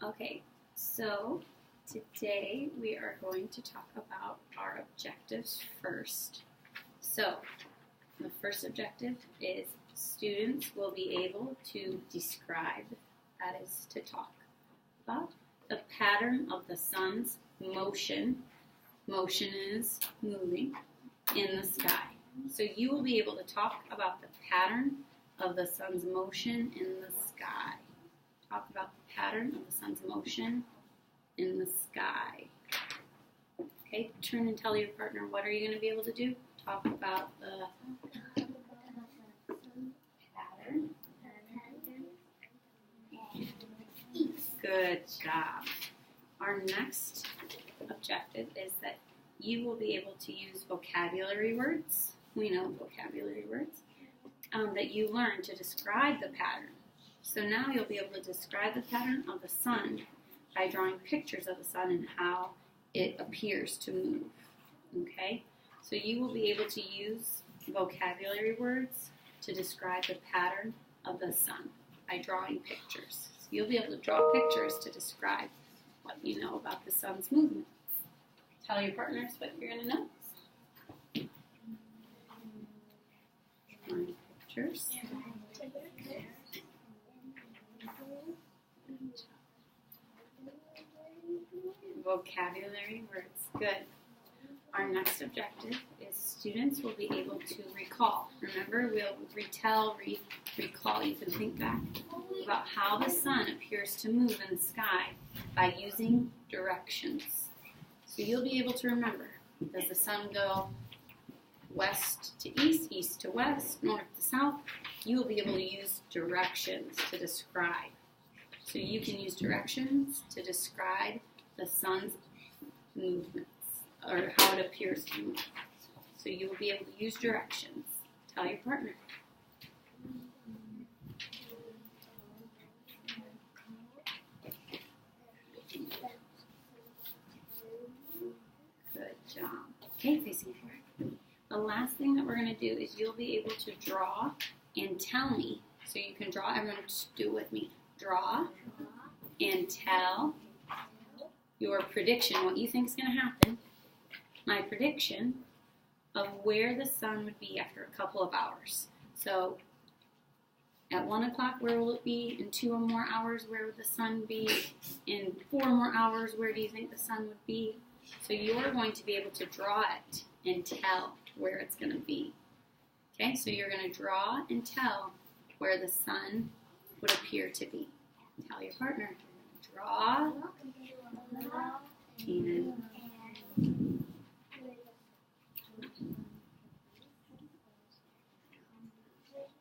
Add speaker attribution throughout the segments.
Speaker 1: Okay, so today we are going to talk about our objectives first. So, the first objective is students will be able to describe, that is to talk about, the pattern of the sun's motion. Motion is moving in the sky. So you will be able to talk about the pattern of the sun's motion in the sky. Talk about the pattern of the sun's motion in the sky. Okay, turn and tell your partner, what are you going to be able to do? Talk about the pattern. Good job. Our next objective is that you will be able to use vocabulary words. We know vocabulary words that you learn to describe the pattern. So now you'll be able to describe the pattern of the sun by drawing pictures of the sun and how it appears to move. Okay? So you will be able to use vocabulary words to describe the pattern of the sun by drawing pictures. So you'll be able to draw pictures to describe what you know about the sun's movement. Tell your partners what you're going to know. Drawing pictures. Vocabulary words. Good. Our next objective is students will be able to recall. Remember, we'll retell, recall. You can think back about how the sun appears to move in the sky by using directions. So you'll be able to remember, does the sun go west to east, east to west, north to south? You will be able to use directions to describe. So you can use directions to describe the sun's movements, or how it appears to move. So you will be able to use directions. Tell your partner. Good job. Okay, facing forward. The last thing that we're going to do is you'll be able to draw and tell me. So you can draw, everyone just do it with me. Draw and tell your prediction, what you think is going to happen. My prediction of where the sun would be after a couple of hours. So at 1 o'clock, where will it be? In 2 or more hours, where would the sun be? In 4 more hours, where do you think the sun would be? So you're going to be able to draw it and tell where it's going to be. Okay, so you're going to draw and tell where the sun would appear to be. Tell your partner. Draw and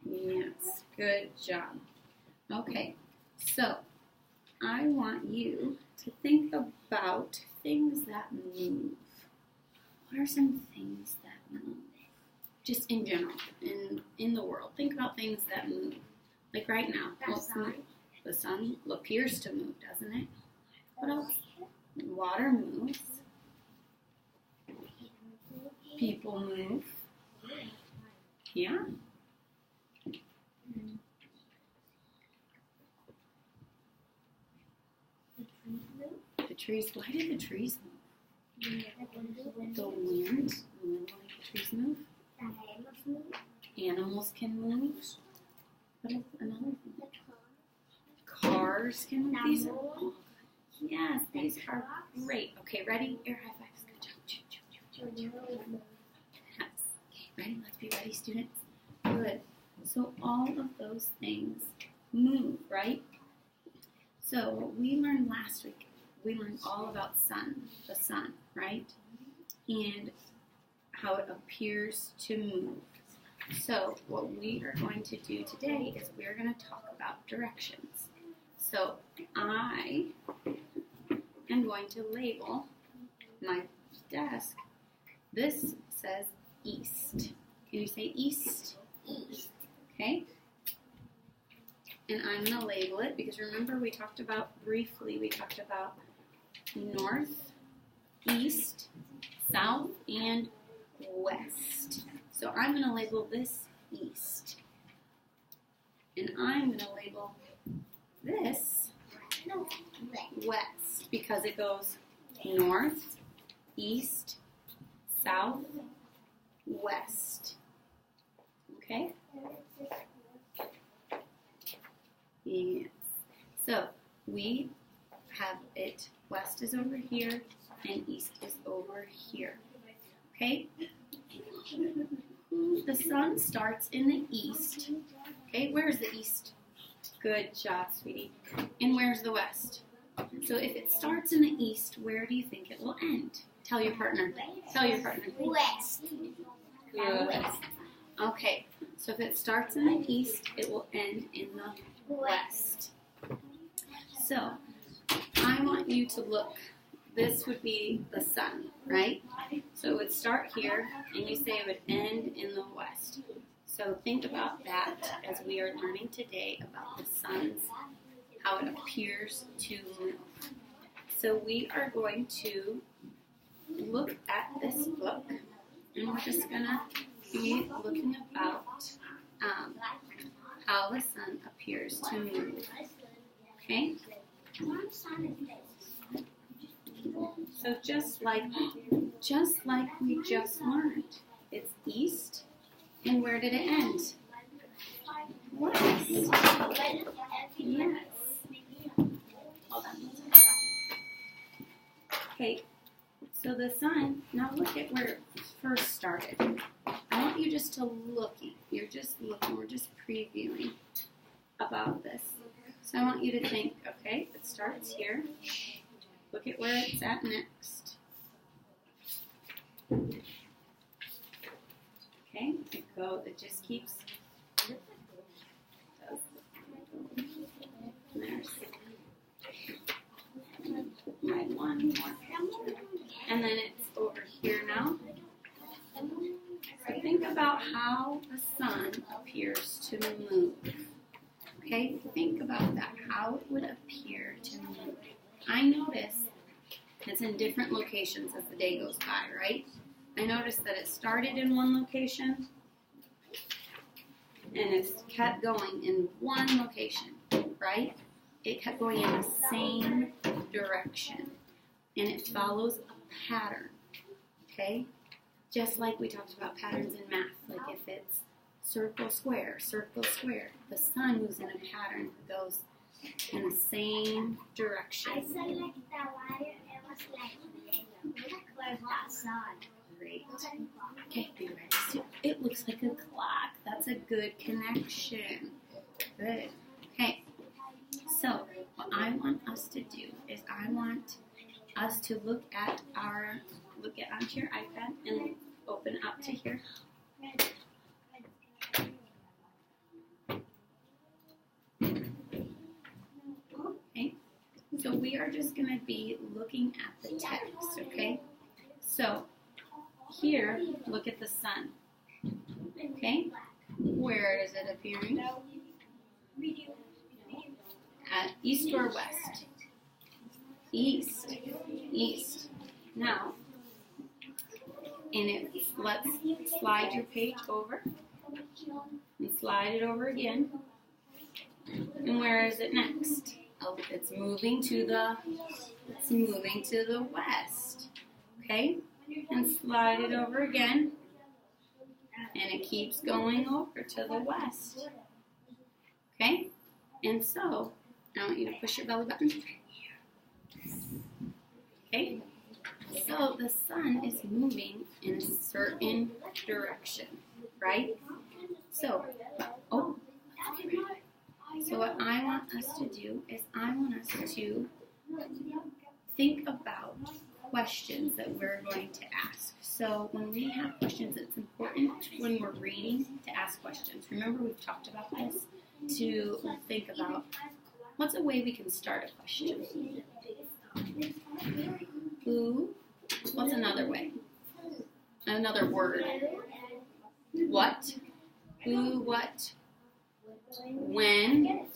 Speaker 1: yes, good job. Okay, so I want you to think about things that move. What are some things that move? Just in general, in the world. Think about things that move. Like right now, the sun appears to move, doesn't it? What else? Water moves. People move. Yeah? The trees, why did the trees move? The wind will make the trees move. Animals can move. What is another thing? Cars can move. These are all, yes, these are great. Okay, ready? Air high fives. Good job. Yes. Okay, ready? Let's be ready, students. Good. So all of those things move, right? So what we learned last week, we learned all about the sun, right? And how it appears to move. So what we are going to do today is we're going to talk about directions. So I am going to label my desk. This says east. Can you say east?
Speaker 2: East.
Speaker 1: Okay. And I'm going to label it because remember we talked about north, east, south, and west. So I'm going to label this east. And I'm going to label this because it goes north, east, south, west. Okay? Yes. So we have it, west is over here and east is over here. Okay? The sun starts in the east. Okay, where's the east? Good job, sweetie. And where's the west? So if it starts in the east, where do you think it will end? Tell your partner. Tell your partner.
Speaker 2: West.
Speaker 1: Good. Okay, so if it starts in the east, it will end in the west. So I want you to look. This would be the sun, right? So it would start here, and you say it would end in the west. So think about that as we are learning today about the sun's, how it appears to move. So we are going to look at this book, and we're just going to be looking about how the sun appears to move. Okay? So just like we just learned, it's east, and where did it end? West. Yes. Hold on. Okay, so the sun, now look at where it first started. I want you just to look. You're just looking, we're just previewing about this. So I want you to think, okay, it starts here. Look at where it's at next. Okay, it just keeps. There's one more picture. And then it's over here now. So think about how the sun appears to move. Okay, think about that, how it would appear to move. I notice it's in different locations as the day goes by, right? I noticed that it started in one location and it's kept going in one location, right? It kept going in the same direction and it follows a pattern, okay? Just like we talked about patterns in math, like if it's circle, square, the sun moves in a pattern that goes in the same direction.
Speaker 2: I said like the wire, it was like
Speaker 1: Great. Okay, be ready. So it looks like a clock. That's a good connection. Good. Okay. So what I want us to do is I want us to look onto your iPad and open up to here. Okay. So we are just going to be looking at the text, okay? So here, look at the sun. Okay? Where is it appearing? At east or west? East. East. Now, let's slide your page over. And slide it over again. And where is it next? Oh, it's moving to the west. Okay? And slide it over again. And it keeps going over to the west. Okay? And so, I want you to push your belly button. Okay? So, the sun is moving in a certain direction, right? So what I want us to do is I want us to think about questions that we're going to ask. So when we have questions, it's important when we're reading to ask questions. Remember, we've talked about this, to think about what's a way we can start a question. Who? What's another way? Another word. What? Who, what? When?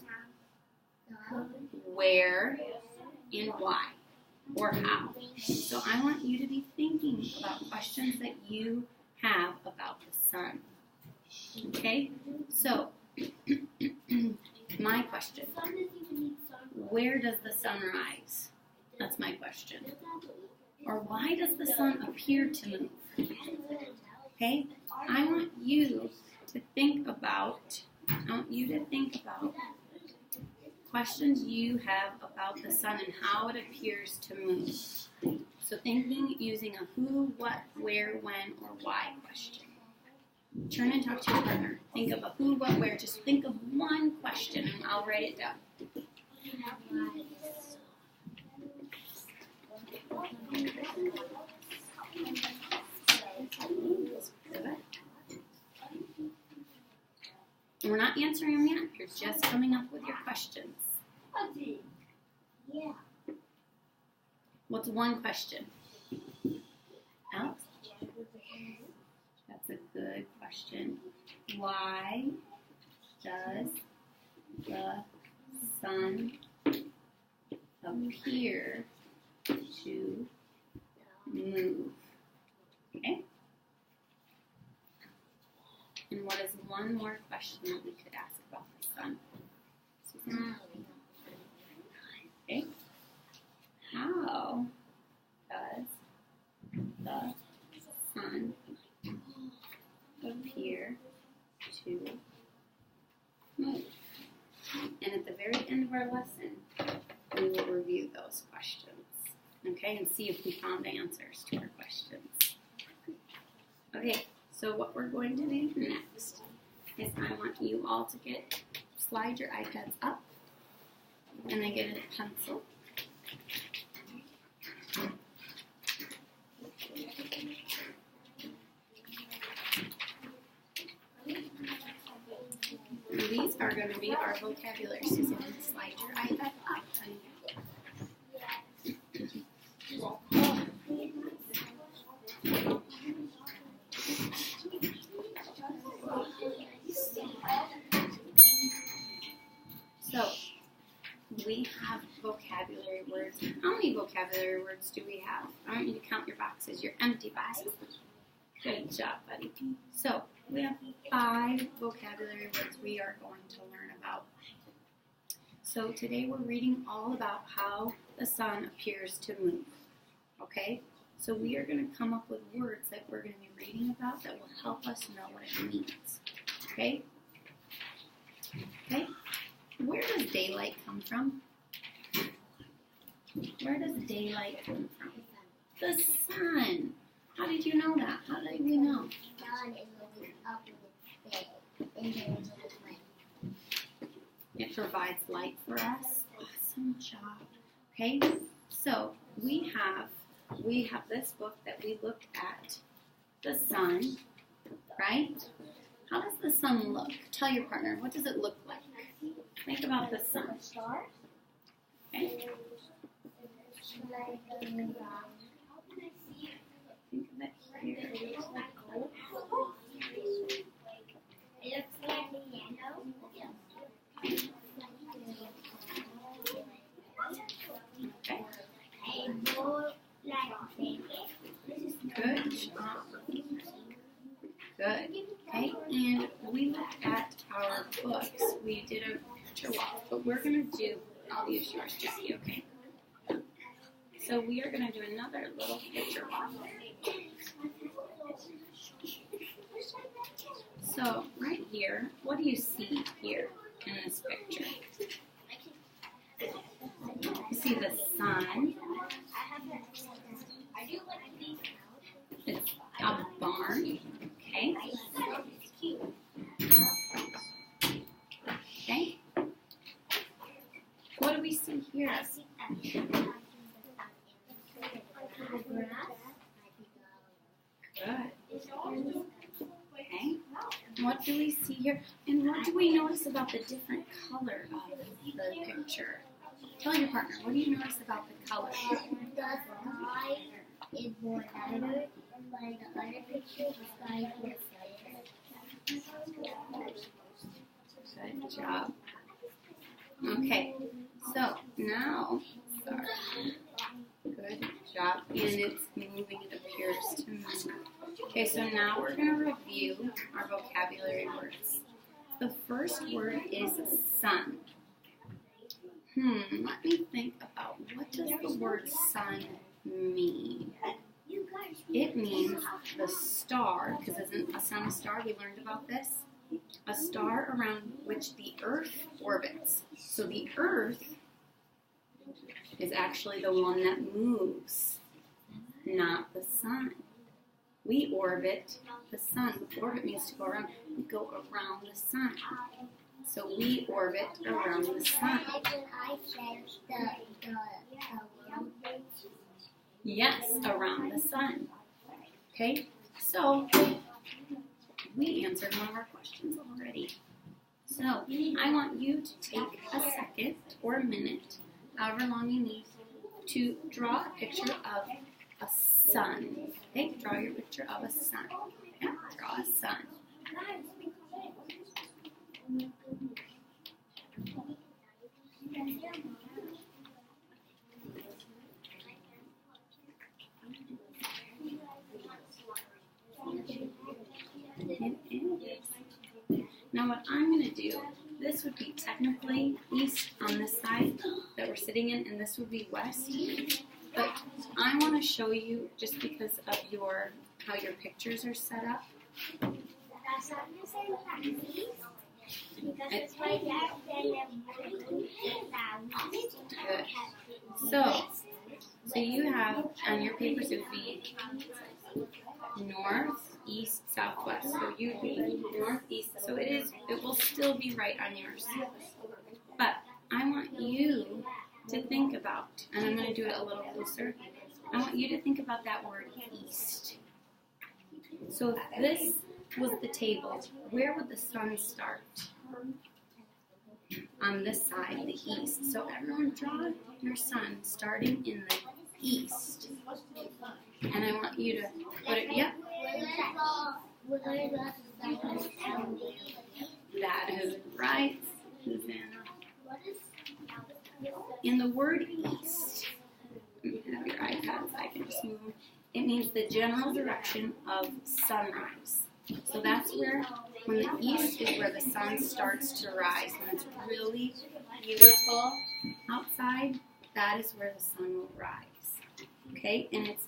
Speaker 1: Where? And why? Or how. So I want you to be thinking about questions that you have about the sun. Okay? So, my question. Where does the sun rise? That's my question. Or why does the sun appear to move? Okay? I want you to think about questions you have about the sun and how it appears to move. So thinking using a who, what, where, when, or why question. Turn and talk to your partner. Think of a who, what, where. Just think of one question and I'll write it down. And we're not answering them yet. You're just coming up with your questions.
Speaker 2: Yeah.
Speaker 1: What's one question? Alex? That's a good question. Why does the sun appear to move? Okay? And what is one more question that we could ask about the sun? Susan? Okay. How does the sun appear to move? And at the very end of our lesson, we will review those questions, okay, and see if we found answers to our questions. Okay, so what we're going to do next is I want you all to slide your iPads up and then get a pencil. These are going to be our vocabulary. Susan, slide your iPad up. So, we have vocabulary words. How many vocabulary words do we have? I want you to count your boxes, your empty boxes. Good job, buddy. So, we have 5 vocabulary words we are going to learn about. So, today we're reading all about how the sun appears to move. Okay? So, we are going to come up with words that we're going to be reading about that will help us know what it means. Okay? Okay? Where does daylight come from? Where does daylight come from? The sun. How did you know that? How did we know?
Speaker 2: Sun is looking up in the day, and there is a light.
Speaker 1: It provides light for us. Awesome job. Okay, so we have this book that we looked at, the sun, right? How does the sun look? Tell your partner, what does it look like? Think about the sun.
Speaker 2: Stars?
Speaker 1: Okay.
Speaker 2: Like
Speaker 1: Think of it here.
Speaker 2: it looks like gold. It looks like yellow.
Speaker 1: Okay.
Speaker 2: A blue like pink.
Speaker 1: Good job. Good. Okay, and we looked at our books. We did a picture walk, but we're going to do, I'll use yours, Jackie, okay? So we are going to do another little picture walk. So right here, what do you see here in this picture? You see the sun. It's a barn. Okay. Okay. What do we see here? Good. Okay. What do we see here? And what do we notice about the different color of the picture? Tell your partner, what do you notice about the color?
Speaker 2: The sky is more lighter, and by the other picture, the sky is lighter.
Speaker 1: Good job. Okay, so now, good job, and it's moving, it appears to move. Okay, so now we're going to review our vocabulary words. The first word is sun. Let me think about what does the word sun mean? It means the star, because isn't a sun a star? We learned about this. A star around which the Earth orbits. So the Earth is actually the one that moves, not the sun. We orbit the sun. Orbit means to go around. We go around the sun. So we orbit around the sun. Yes, around the sun. Okay, so we answered one of our questions already. So I want you to take a second or a minute, however long you need, to draw a picture of a sun. Okay, draw your picture of a sun. Okay, draw a sun. Now what I'm going to do, this would be technically east on this side that we're sitting in, and this would be west. But I want to show you, just because of how your pictures are set up. Good. So you have, on your papers, it would be north, east, southwest. So you'd be northeast. So it will still be right on yours. But I want you to think about, and I'm going to do it a little closer, I want you to think about that word east. So if this was the table, where would the sun start? On this side, the east. So everyone draw your sun starting in the east. And I want you to put it, yep. That is right, Susanna. In the word east, you have your iPad so I can just move them. It means the general direction of sunrise. So that's where, when the east is where the sun starts to rise. When it's really beautiful outside, that is where the sun will rise. Okay, and it's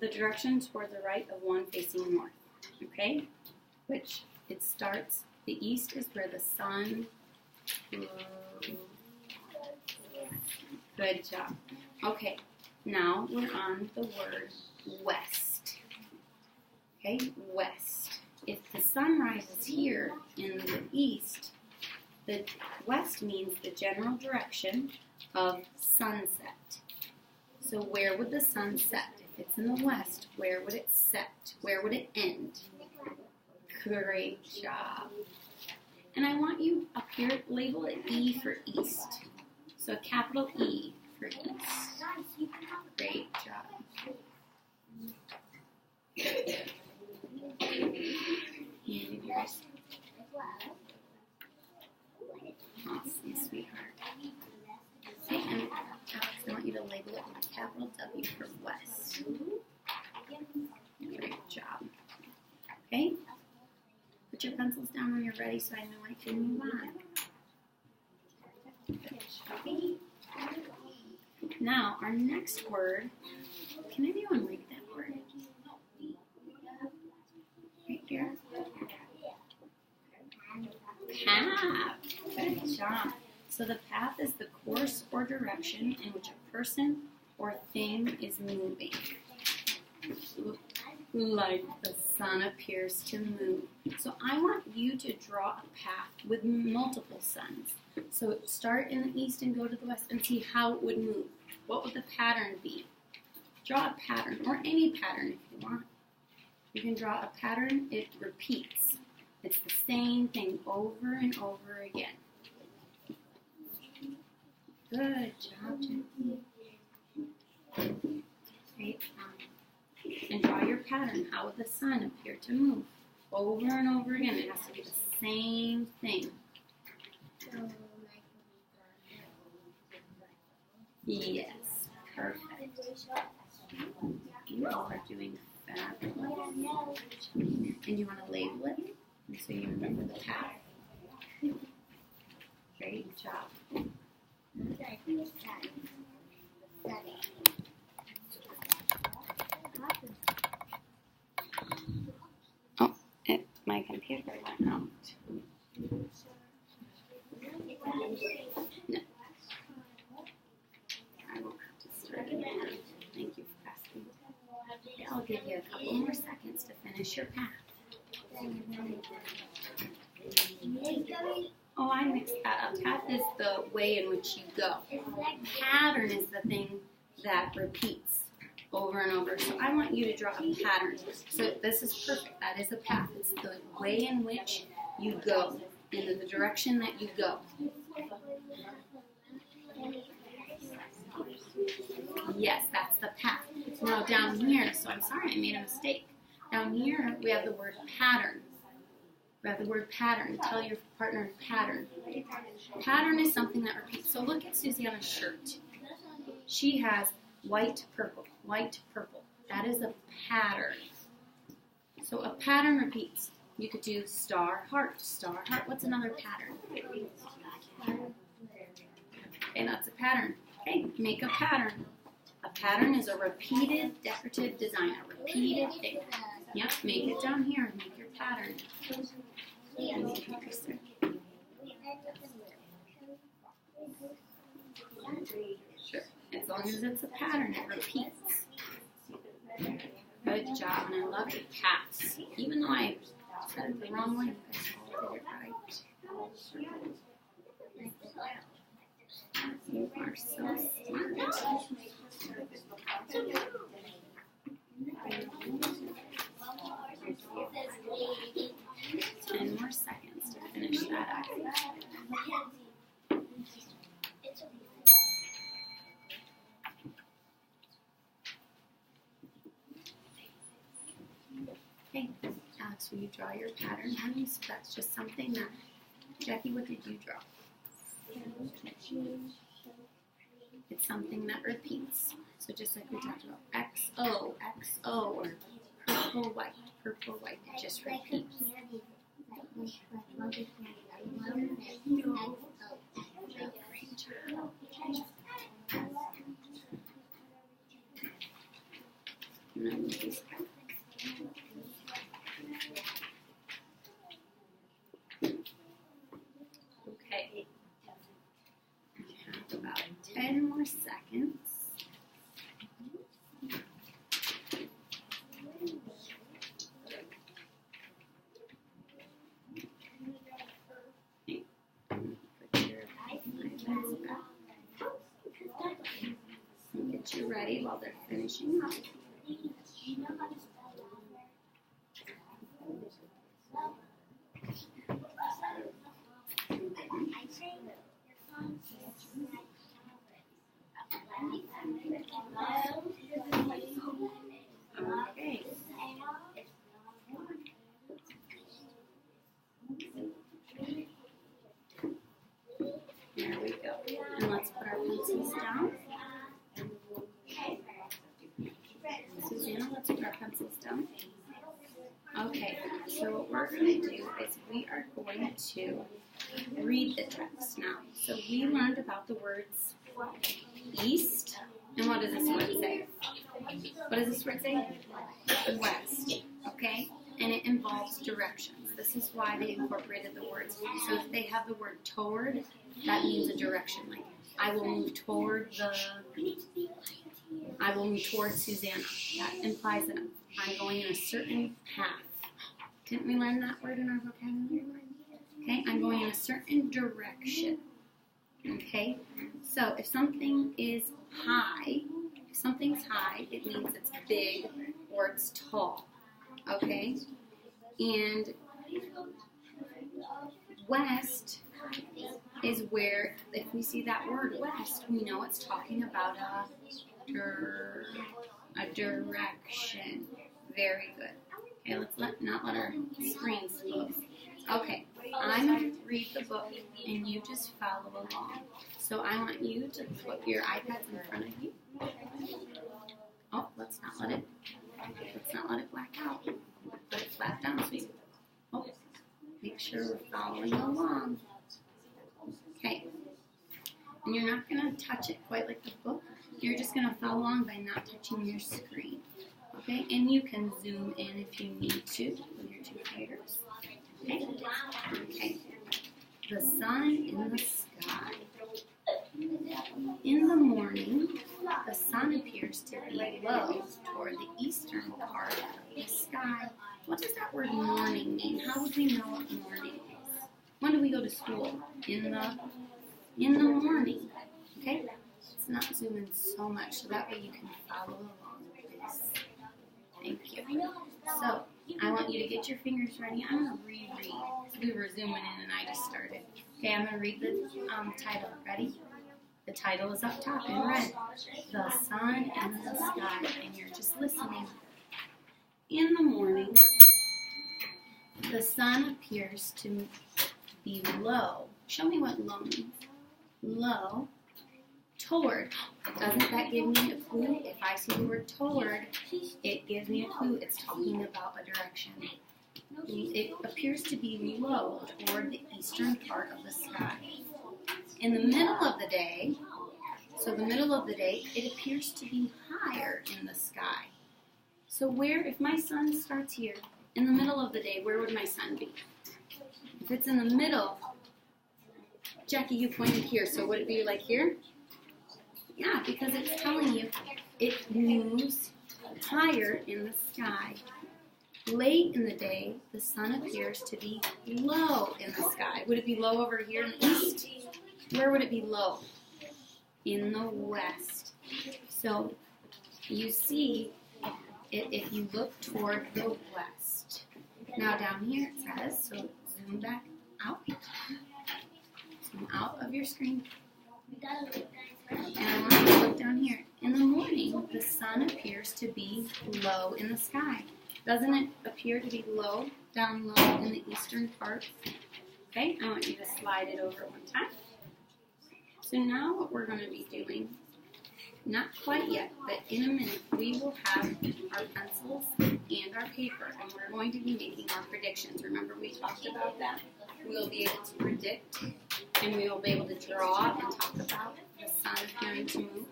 Speaker 1: the direction toward the right of one facing north. Okay, which it starts, the east is where the sun, good job. Okay, now we're on the word west. Okay, west. If the sun rises here in the east, the west means the general direction of sunset. So where would the sun set? If it's in the west, where would it set? Where would it end? Great job. And I want you up here, label it E for east. So a capital E for east. Great job. And yours. Awesome, sweetheart. Okay, and Alex, I want you to label it with a capital W for west. Great job. Okay? Put your pencils down when you're ready so I know I can move on. Good job. Now, our next word, can anyone read that word? Right here. Path. Good job. So the path is the course or direction in which a person or thing is moving. Like the sun appears to move. So I want you to draw a path with multiple suns. So start in the east and go to the west and see how it would move. What would the pattern be? Draw a pattern, or any pattern if you want. You can draw a pattern, it repeats. It's the same thing over and over again. Good job, Jackie. Okay, and draw your pattern. How would the sun appear to move? Over and over again. It has to be the same thing. Yes, perfect. You all are doing fabulous. And you want to label it so you remember the path. Great job. Oh, my computer went out. No. I will have to start again. Thank you for asking. I'll give you a couple more seconds to finish your path. Oh, I mixed that up. Path is the way in which you go. Pattern is the thing that repeats over and over. So I want you to draw a pattern. So this is perfect. That is a path. It's the way in which you go, in the direction that you go. Yes, that's the path. Now down here, so I'm sorry, I made a mistake. Down here, we have the word pattern. We have the word pattern. Tell your partner pattern. Pattern is something that repeats. So look at Susanna's shirt. She has white, purple, white, purple. That is a pattern. So a pattern repeats. You could do star, heart, star, heart. What's another pattern? Okay, that's a pattern. Okay, make a pattern. A pattern is a repeated decorative design, a repeated thing. Yep, make it down here and make your pattern. Sure, as long as it's a pattern, it repeats. Good job, and I love your cats. Even though I said it the wrong way, you guys all did it right. You are so smart. 10 more seconds to finish that up. Okay, Alex, will you draw your pattern, honey? So that's just something that, Jackie, what did you draw? It's something that repeats. So just like we talked about, XO, XO, or purple, white, it just repeats. Okay. We have about 10 more seconds. Get you ready while they're finishing up. Okay. There we go. And let's put our pencils down. Susanna, let's put our pencils down. Okay, so what we're going to do is we are going to read the text now. So we learned about the words east, and what does this word say? What does this word say? West, okay? And it involves directions. This is why they incorporated the words. So if they have the word toward, that means a direction. Like, I will move toward Susanna. That implies that I'm going in a certain path. Didn't we learn that word in our vocabulary? Okay, I'm going in a certain direction. Okay, so if something is high, if something's high, it means it's big or it's tall. Okay, and west is where, if we see that word west, we know it's talking about a direction. Very good. Okay, let's not let our screens close. Okay, I'm going to read the book and you just follow along. So I want you to put your iPads in front of you. Oh, let's not let it black out. Put it flat down so you, oh, make sure we're following along. Okay. And you're not going to touch it quite like the book. You're just going to follow along by not touching your screen. Okay? And you can zoom in if you need to with your two fingers. Okay? Okay. The sun in the sky. In the morning, the sun appears to be low toward the eastern part of the sky. What does that word morning mean? How would we know what morning is? When do we go to school? In the morning. Okay? Let's not zoom in so much so that way you can follow along with this. Thank you. So, I want you to get your fingers ready. I'm going to reread. We were zooming in and I just started. Okay, I'm going to read the title. Ready? The title is up top in red. The sun in the sky. And you're just listening. In the morning, the sun appears to be low. Show me what low means. Low. Toward. Doesn't that give me a clue? If I see the word toward, it gives me a clue. It's talking about a direction. It appears to be low toward the eastern part of the sky. In the middle of the day, so the middle of the day, it appears to be higher in the sky. So where, if my sun starts here, in the middle of the day, where would my sun be? If it's in the middle, Jackie, you pointed here, so would it be like here? Yeah, because it's telling you it moves higher in the sky. Late in the day, the sun appears to be low in the sky. Would it be low over here in the east? Where would it be low? In the west. So you see, if you look toward the west. Now down here it says, so zoom back out. Zoom out of your screen. And I want you to look down here. In the morning, the sun appears to be low in the sky. Doesn't it appear to be low, down low in the eastern part? Okay, I want you to slide it over one time. So now what we're going to be doing, not quite yet, but in a minute, we will have our pencils and our paper, and we're going to be making our predictions. Remember we talked about that? We'll be able to predict, and we will be able to draw and talk about the sun appearing to move.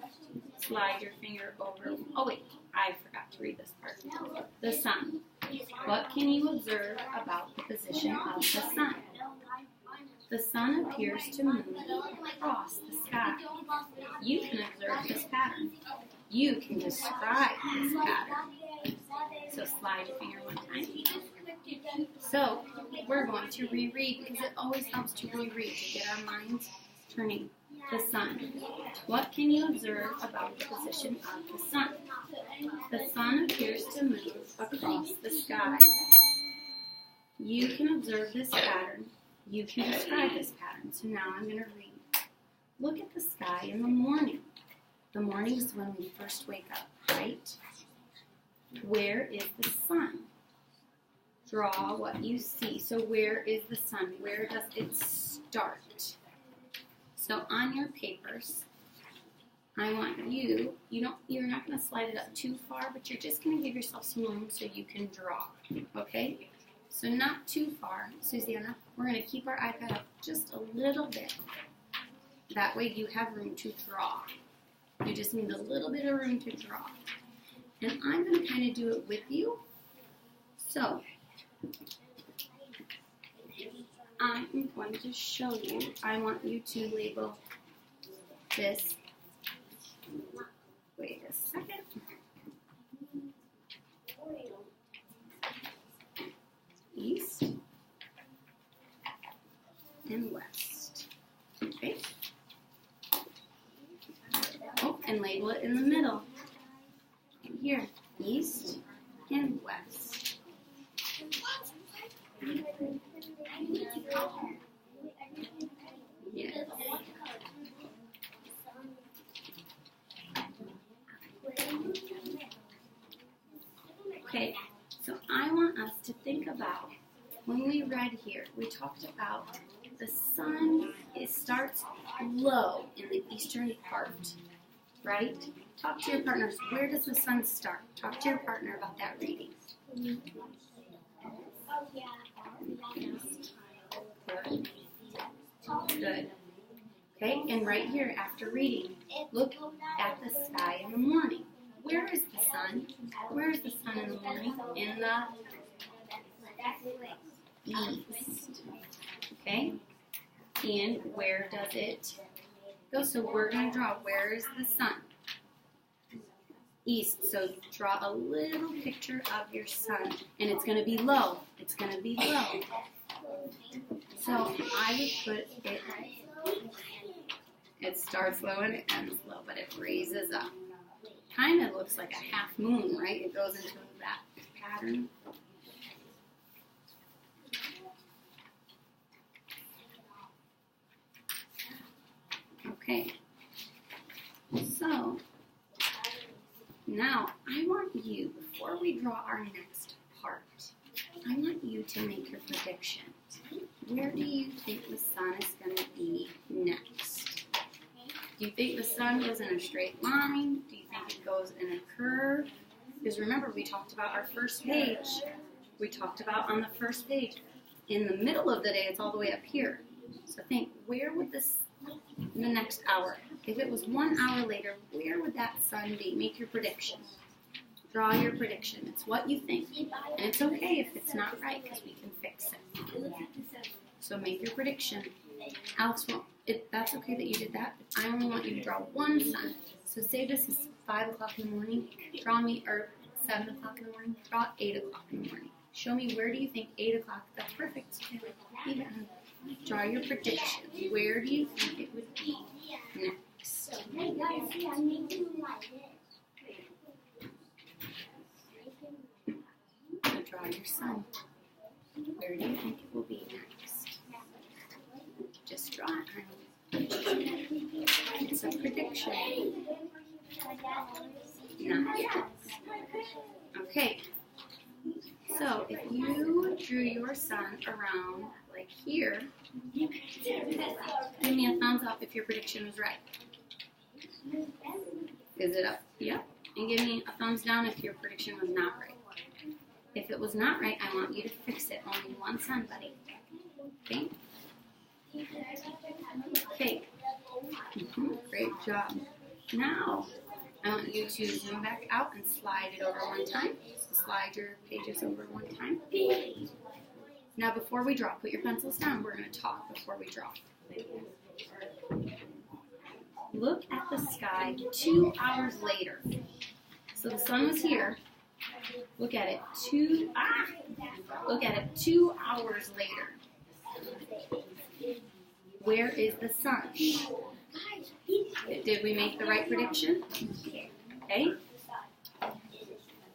Speaker 1: Slide your finger over. Oh wait, I forgot to read this part. The sun. What can you observe about the position of the sun? The sun appears to move across the sky. You can observe this pattern. You can describe this pattern. So slide your finger one time. So we're going to reread because it always helps to reread to get our minds turning. The sun. What can you observe about the position of the sun? The sun appears to move across the sky. You can observe this pattern. You can describe this pattern. So now I'm going to read. Look at the sky in the morning. The morning is when we first wake up, right? Where is the sun? Draw what you see. So where is the sun? Where does it start? So on your papers, I want you're not going to slide it up too far, but you're just going to give yourself some room so you can draw, okay? So not too far, Susanna. We're going to keep our iPad up just a little bit. That way you have room to draw. You just need a little bit of room to draw. And I'm going to kind of do it with you. So I'm going to show you. I want you to label this. Wait a second. East and west. Okay. Oh, and label it in the middle. And here, east and west. Yeah. Okay, so I want us to think about when we read here, we talked about the sun, it starts low in the eastern part, right? Talk to your partners. Where does the sun start? Talk to your partner about that reading. Good. Good. Okay, and right here after reading, look at the sky in the morning. Where is the sun? Where is the sun in the morning? In the east. Okay, and where does it go? So we're going to draw, where is the sun? East. So draw a little picture of your sun, and it's going to be low. It's going to be low. So I would put it, it starts low and it ends low, but it raises up. Kind of looks like a half moon, right? It goes into that pattern. Okay. So now I want you, before we draw our next part, I want you to make your prediction. Where do you think the sun is going to be next? Do you think the sun goes in a straight line? Do you think it goes in a curve? Because remember, we talked about our first page. We talked about on the first page, in the middle of the day, it's all the way up here. So think, where would this, in the next hour, if it was 1 hour later, where would that sun be? Make your prediction. Draw your prediction. It's what you think. And it's okay if it's not right, because we can fix it. So make your prediction. Alex, well, that's okay that you did that. I only want you to draw one sun. So say this is 5 o'clock in the morning. Draw me, or 7 o'clock in the morning. Draw 8 o'clock in the morning. Show me, where do you think 8 o'clock? That's perfect. Even. Draw your prediction. Where do you think it would be next? So draw your sun. Where do you think it will be next? Just draw it. It's a prediction. Not yet. Okay. So if you drew your sun around like here, give me a thumbs up if your prediction was right. Is it up? Yep. And give me a thumbs down if your prediction was not right. If it was not right, I want you to fix it. Only one sun, buddy. Okay? Okay. Great job. Now, I want you to zoom back out and slide it over one time. So slide your pages over one time. Now, before we draw, put your pencils down. We're going to talk before we draw. Look at the sky 2 hours later. So the sun was here. Look at it. Look at it 2 hours later. Where is the sun? Did we make the right prediction? Okay.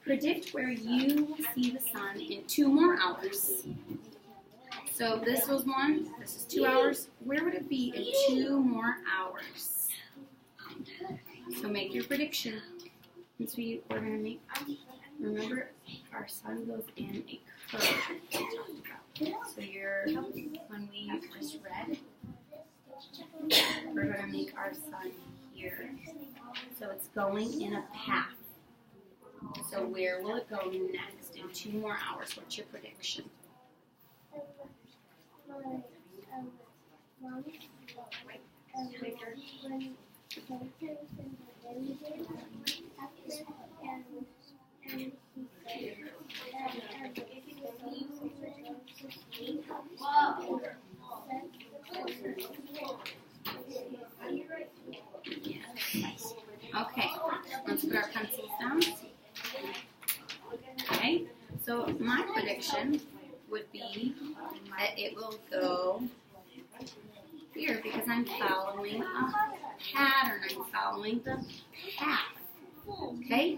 Speaker 1: Predict where you will see the sun in 2 more hours. So this was 1. This is 2 hours. Where would it be in 2 more hours? So make your prediction. Since we're going to make, remember, our sun goes in a curve. So when we just read, we're going to make our sun here. So it's going in a path. So where will it go next in 2 more hours? What's your prediction? Okay, let's put our pencils down. Okay, so my prediction would be that it will go here because I'm following a pattern. I'm following the path. Okay,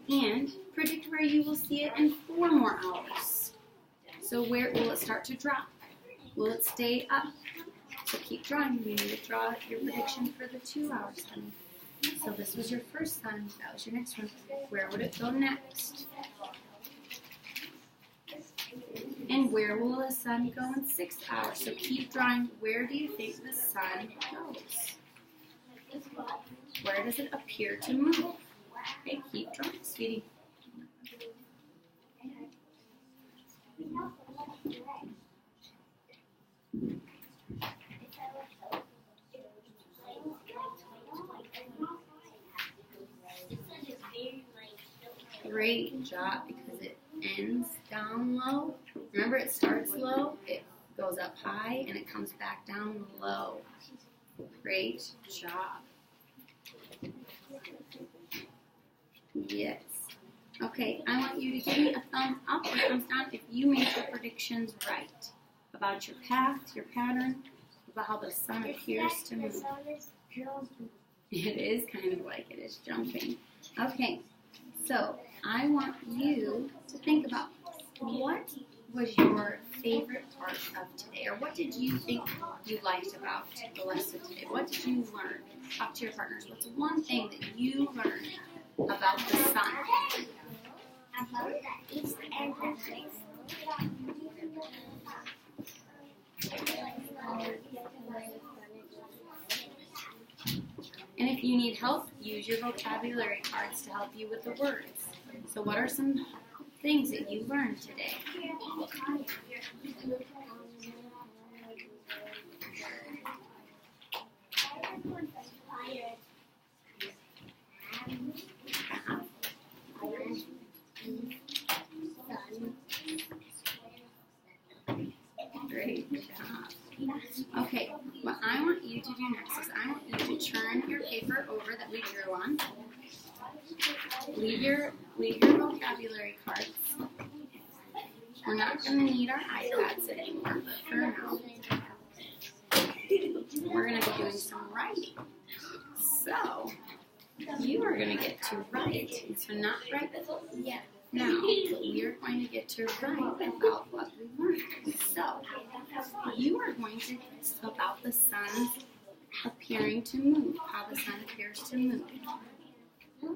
Speaker 1: and predict where you will see it in 4 more hours. So where will it start to drop? Will it stay up? So keep drawing. You need to draw your prediction for the 2 hours. So this was your first sun. That was your next one. Where would it go next? And where will the sun go in 6 hours? So keep drawing. Where do you think the sun goes? Where does it appear to move? Okay, keep drawing, sweetie. Great job, because it ends down low. Remember, it starts low, it goes up high, and it comes back down low. Great job. Yes. Okay, I want you to give me a thumbs up or thumbs down if you made your predictions right about your path, your pattern, about how the sun appears to move. It is kind of like it is jumping. Okay, so I want you to think about what was your favorite part of today, or what did you think you liked about the lesson today? What did you learn? Talk to your partners. What's one thing that you learned about the sun?
Speaker 2: About the east and the west.
Speaker 1: And if you need help, use your vocabulary cards to help you with the words. So what are some things that you learned today? Great job. Okay, what I want you to do next is I want you to turn your paper over that we drew on. Leave your vocabulary cards. We're not going to need our iPads anymore, but for now, we're going to be doing some writing. So, you are going to get to write. So not write yet now, but we are going to get to write about what we learned. So, you are going to about the sun appearing to move, how the sun appears to move.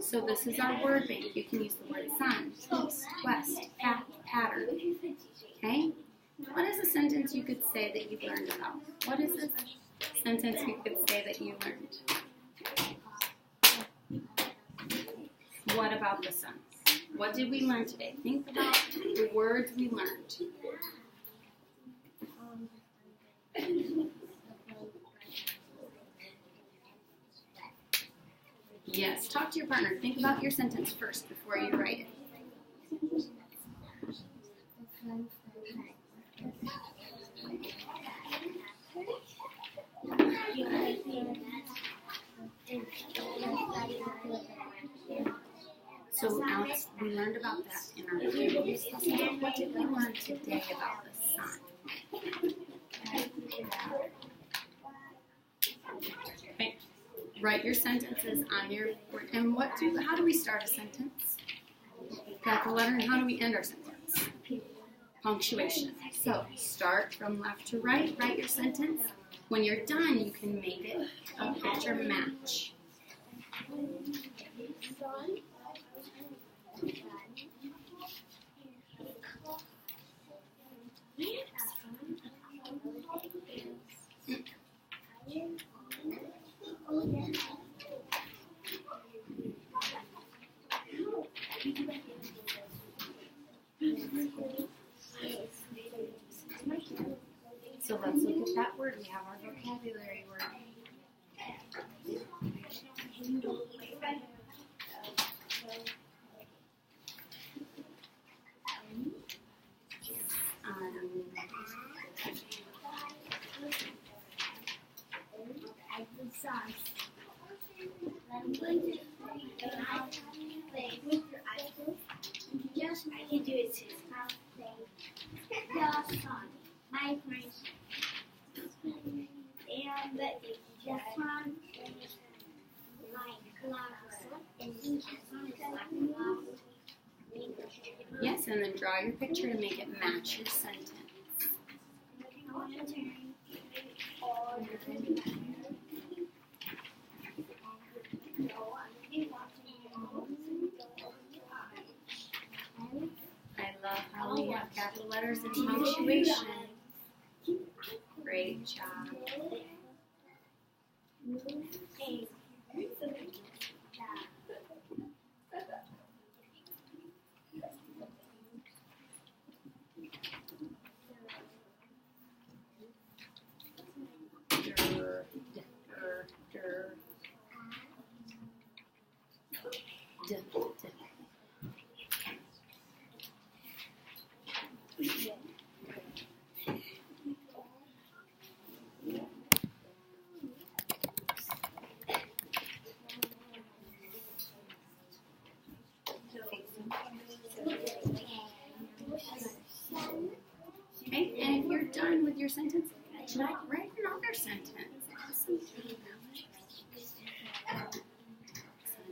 Speaker 1: So this is our word bank. You can use the word sun, east, west, path, pattern. Okay? What is a sentence you could say that you learned about? What is a sentence you could say that you learned? What about the sun? What did we learn today? Think about the words we learned. Yes, talk to your partner. Think about your sentence first before you write it. So Alex, we learned about that in our previous lesson. What did we learn today about the sun? Right. Write your sentences on your board. And how do we start a sentence? Capital letter, and how do we end our sentence? Punctuation. So start from left to right, write your sentence. When you're done, you can make it a picture match. So let's look at that word. We have our vocabulary word.
Speaker 2: I can do it too. The sun. My friend. And the sun is like lava. And the sun is like lava.
Speaker 1: Yes, and then draw your picture to make it match your sentence. I love how we have capital letters and punctuation. Great job. your sentence? Write another sentence. Awesome. Says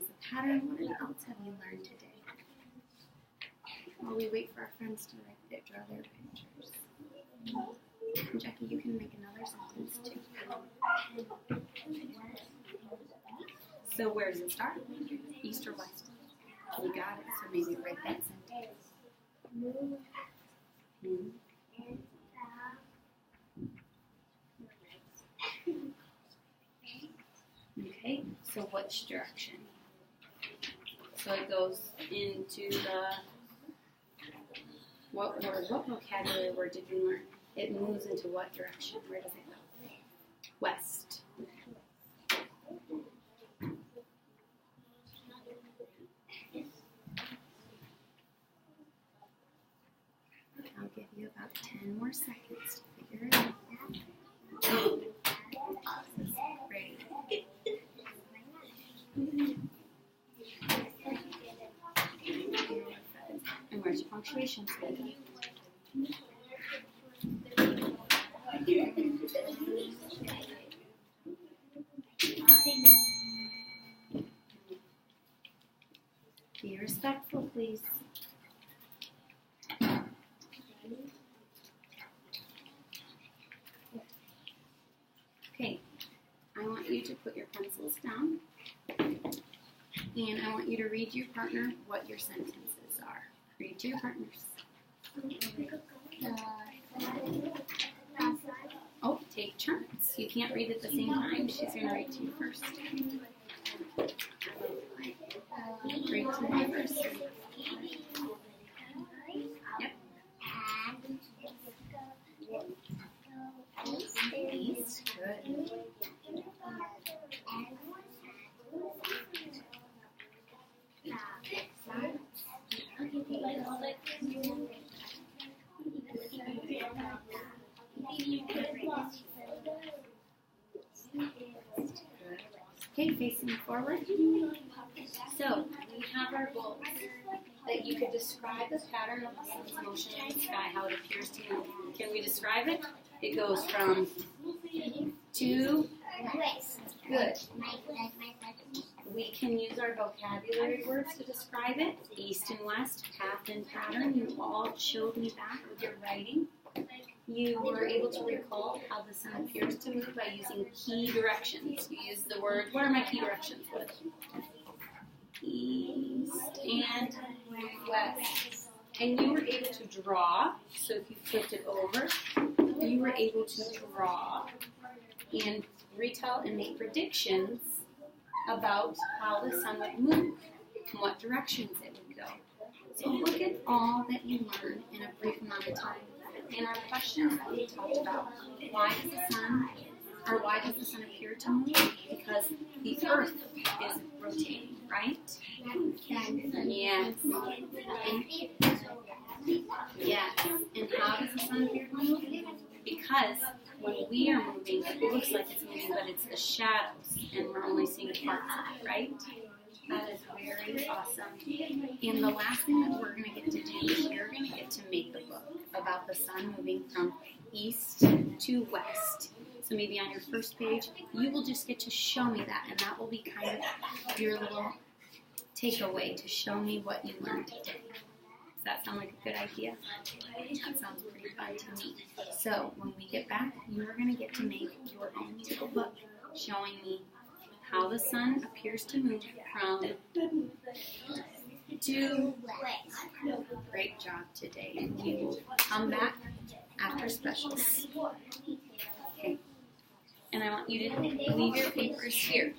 Speaker 1: the pattern. What else have you learned today? While we wait for our friends to draw their pictures. And Jackie, you can make another sentence too. So where does it start? East or west? You got it. So maybe write that sentence. Okay, so which direction? So it goes into the, what vocabulary word did you learn? It moves into what direction? Where does it go? West. I'll give you about 10 more seconds to figure it out. Great. And where's your punctuation? Be respectful, please. Okay, I want you to put your pencils down, and I want you to read to your partner what your sentences are. Read to your partners. Oh, take turns. You can't read at the same time. She's going to read to you first. Read to me first. Yep. East. Good. Okay, facing forward. So, we have our goals. That you could describe the pattern of the sun's motion in the sky, how it appears to you. Can we describe it? It goes from to
Speaker 2: West.
Speaker 1: good. We can use our vocabulary words to describe it. East and west, path and pattern. You all showed me that with your writing. You were able to recall how the sun appears to move by using key directions. You used the word, what are my key directions? What? East and west. And you were able to draw, so if you flipped it over, you were able to draw and retell and make predictions about how the sun would move and what directions it would go. So look at all that you learned in a brief amount of time. And our questions that we talked about, why does the sun appear to move? Because the earth is rotating, right? Yes. Yes. And how does the sun appear to move? Because when we are moving, it looks like it's moving, but it's the shadows, and we're only seeing parts of it, right? That is very awesome. And the last thing that we're going to get to do is you're going to get to make the book about the sun moving from east to west. So maybe on your first page, you will just get to show me that, and that will be kind of your little takeaway to show me what you learned today. Does that sound like a good idea? That sounds pretty fun to me. So when we get back, you are going to get to make your own little book showing me how the sun appears to move from to west. Great job today. And we will come back after specials. Okay. And I want you to leave your papers here.